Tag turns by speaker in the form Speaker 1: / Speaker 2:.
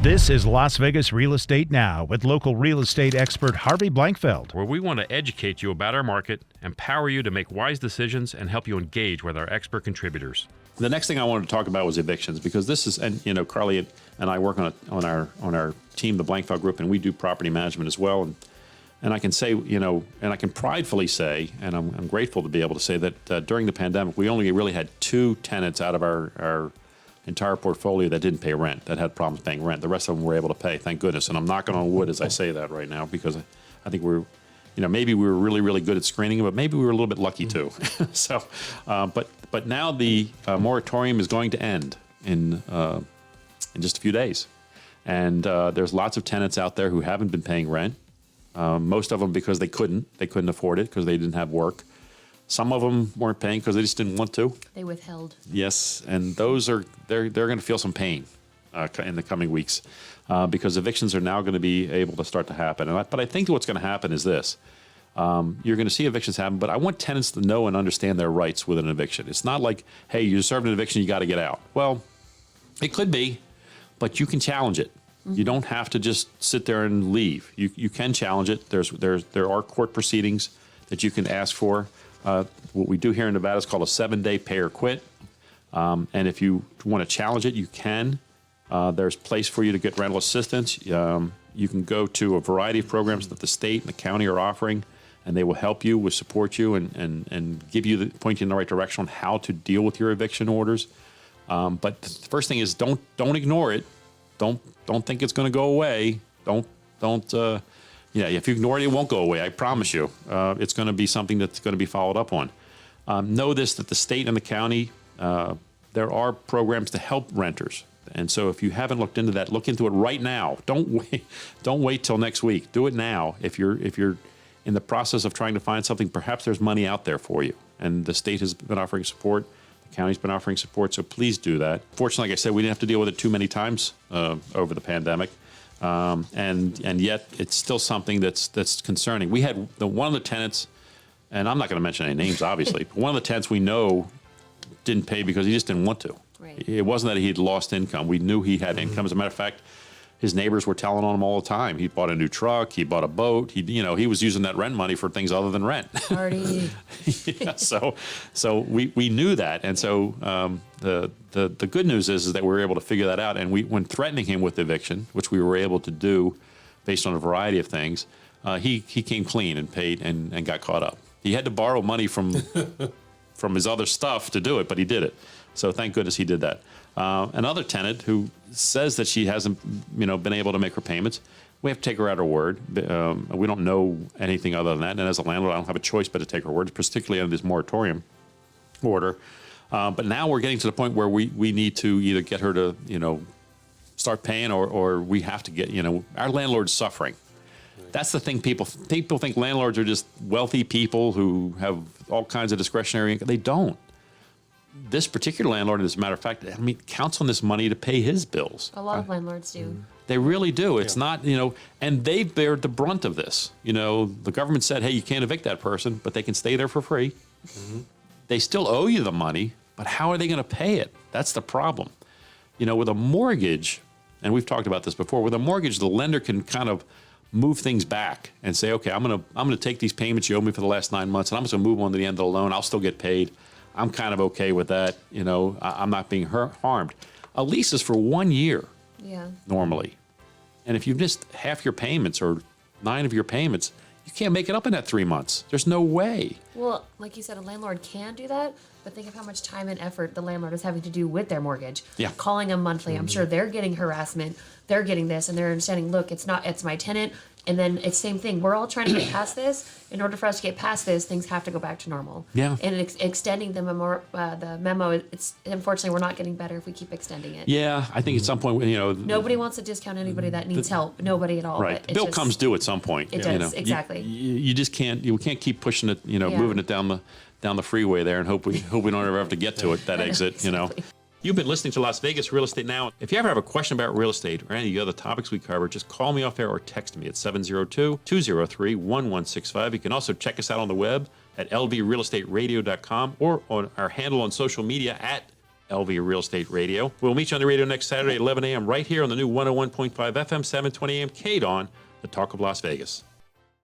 Speaker 1: This is Las Vegas Real Estate Now with local real estate expert Harvey Blankfeld.
Speaker 2: Where we want to educate you about our market, empower you to make wise decisions, and help you engage with our expert contributors.
Speaker 3: The next thing I wanted to talk about was evictions, because this is, and Carly and I work on our team, the Blankfeld Group, and we do property management as well. And I can say, and I can pridefully say, and I'm grateful to be able to say that during the pandemic, we only really had 2 tenants out of our entire portfolio that didn't pay rent, that had problems paying rent. The rest of them were able to pay, thank goodness. And I'm knocking on wood as I say that right now, because I think maybe we were really, really good at screening, but maybe we were a little bit lucky too. So, but now the moratorium is going to end in just a few days. And there's lots of tenants out there who haven't been paying rent. Most of them because they couldn't afford it because they didn't have work. Some of them weren't paying because they just didn't want to.
Speaker 4: They withheld. Yes,
Speaker 3: and those they're going to feel some pain in the coming weeks because evictions are now going to be able to start to happen. But I think what's going to happen is this. You're going to see evictions happen, but I want tenants to know and understand their rights with an eviction. It's not like, hey, you served an eviction, you got to get out. Well, it could be, but you can challenge it. Mm-hmm. You don't have to just sit there and leave. You can challenge it. There are court proceedings that you can ask for. What we do here in Nevada is called a 7-day pay or quit. And if you want to challenge it, you can. There's a place for you to get rental assistance. You can go to a variety of programs that the state and the county are offering, and they will help you, support you, and give you point you in the right direction on how to deal with your eviction orders. But the first thing is don't ignore it. Don't think it's going to go away. If you ignore it, it won't go away. I promise you. It's going to be something that's going to be followed up on. Know this, that the state and the county, there are programs to help renters. And so if you haven't looked into that, look into it right now. Don't wait till next week. Do it now. If you're in the process of trying to find something, perhaps there's money out there for you. And the state has been offering support. The county's been offering support. So please do that. Fortunately, like I said, we didn't have to deal with it too many times over the pandemic. And yet it's still something that's concerning. We had one of the tenants, and I'm not going to mention any names, obviously, but one of the tenants we know didn't pay because he just didn't want to.
Speaker 4: Right.
Speaker 3: It wasn't that he had lost income. We knew he had income. As a matter of fact, his neighbors were telling on him all the time. He bought a new truck. He bought a boat. He was using that rent money for things other than rent.
Speaker 4: Party.
Speaker 3: Yeah, so we knew that, and so the good news is that we were able to figure that out. And when threatening him with eviction, which we were able to do based on a variety of things, he came clean and paid and got caught up. He had to borrow money from his other stuff to do it, but he did it. So thank goodness he did that. Another tenant who says that she hasn't, been able to make her payments, we have to take her at her word. We don't know anything other than that. And as a landlord, I don't have a choice but to take her word, particularly under this moratorium order. But now we're getting to the point where we need to either get her to, start paying or we have to get, our landlord's suffering. That's the thing. People think landlords are just wealthy people who have all kinds of discretionary income. They don't. This particular landlord, as a matter of fact, counts on this money to pay his bills.
Speaker 4: A lot of landlords do.
Speaker 3: They really do. It's not, and they bear the brunt of this. The government said, hey, you can't evict that person, but they can stay there for free. Mm-hmm. They still owe you the money, but how are they going to pay it? That's the problem. With a mortgage, and we've talked about this before, with a mortgage, the lender can kind of move things back and say, okay, I'm going to take these payments you owe me for the last 9 months, and I'm just going to move on to the end of the loan. I'll still get paid. I'm kind of okay with that. I'm not being harmed. A lease is for 1 year.
Speaker 4: Yeah. Normally.
Speaker 3: And if you've missed half your payments or 9 of your payments, you can't make it up in that 3 months. There's no way.
Speaker 4: Well, like you said, a landlord can do that, but think of how much time and effort the landlord is having to do with their mortgage.
Speaker 3: Yeah.
Speaker 4: Calling them monthly. Mm-hmm. I'm sure they're getting harassment. They're getting this, and they're understanding, look, it's my tenant. And then it's same thing. We're all trying to get past this. In order for us to get past this, things have to go back to normal.
Speaker 3: Yeah.
Speaker 4: And extending the memo, it's unfortunately we're not getting better if we keep extending it.
Speaker 3: Yeah, I think at some point,
Speaker 4: nobody wants to discount anybody that needs help. Nobody at all.
Speaker 3: Right.
Speaker 4: But
Speaker 3: the bill comes due at some point.
Speaker 4: It does, exactly.
Speaker 3: You just can't. You can't keep pushing it. Moving it down the freeway there and hope we don't ever have to get to it. That exit.
Speaker 4: Exactly.
Speaker 3: You've been listening to Las Vegas Real Estate Now. If you ever have a question about real estate or any of the other topics we cover, just call me off air or text me at 702-203-1165. You can also check us out on the web at lvrealestateradio.com or on our handle on social media at LV Real Estate Radio. We'll meet you on the radio next Saturday at 11 a.m. right here on the new 101.5 FM, 720 AM, KDWN, the Talk of Las Vegas.